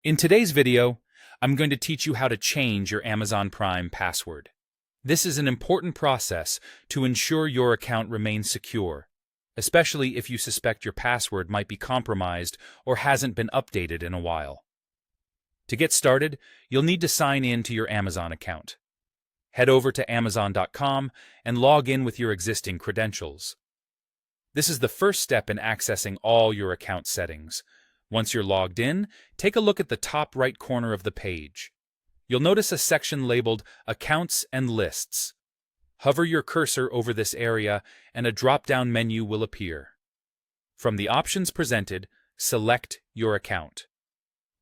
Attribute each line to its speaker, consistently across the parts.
Speaker 1: In today's video, I'm going to teach you how to change your Amazon Prime password. This is an important process to ensure your account remains secure, especially if you suspect your password might be compromised or hasn't been updated in a while. To get started, you'll need to sign in to your Amazon account. Head over to Amazon.com and log in with your existing credentials. This is the first step in accessing all your account settings. Once you're logged in, take a look at the top right corner of the page. You'll notice a section labeled Accounts and Lists. Hover your cursor over this area and a drop-down menu will appear. From the options presented, select your account.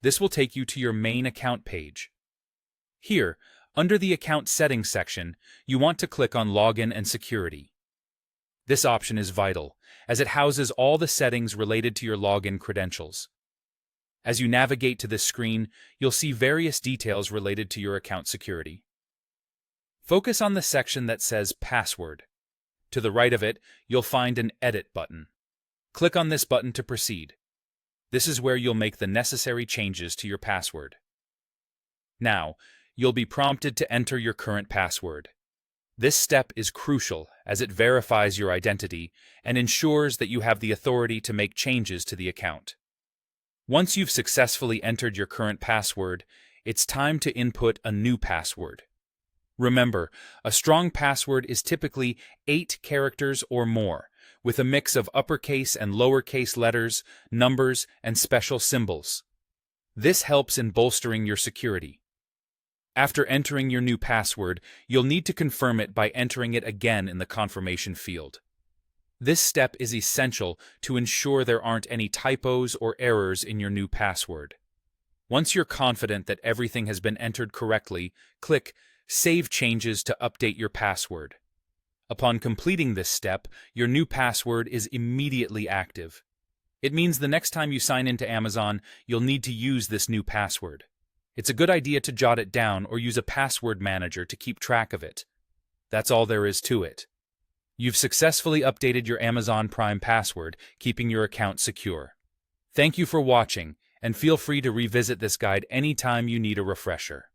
Speaker 1: This will take you to your main account page. Here, under the Account Settings section, you want to click on Login and Security. This option is vital, as it houses all the settings related to your login credentials. As you navigate to this screen, you'll see various details related to your account security. Focus on the section that says Password. To the right of it, you'll find an Edit button. Click on this button to proceed. This is where you'll make the necessary changes to your password. Now, you'll be prompted to enter your current password. This step is crucial as it verifies your identity and ensures that you have the authority to make changes to the account. Once you've successfully entered your current password, it's time to input a new password. Remember, a strong password is typically 8 characters or more, with a mix of uppercase and lowercase letters, numbers, and special symbols. This helps in bolstering your security. After entering your new password, you'll need to confirm it by entering it again in the confirmation field. This step is essential to ensure there aren't any typos or errors in your new password. Once you're confident that everything has been entered correctly, click Save Changes to update your password. Upon completing this step, your new password is immediately active. It means the next time you sign into Amazon, you'll need to use this new password. It's a good idea to jot it down or use a password manager to keep track of it. That's all there is to it. You've successfully updated your Amazon Prime password, keeping your account secure. Thank you for watching, and feel free to revisit this guide anytime you need a refresher.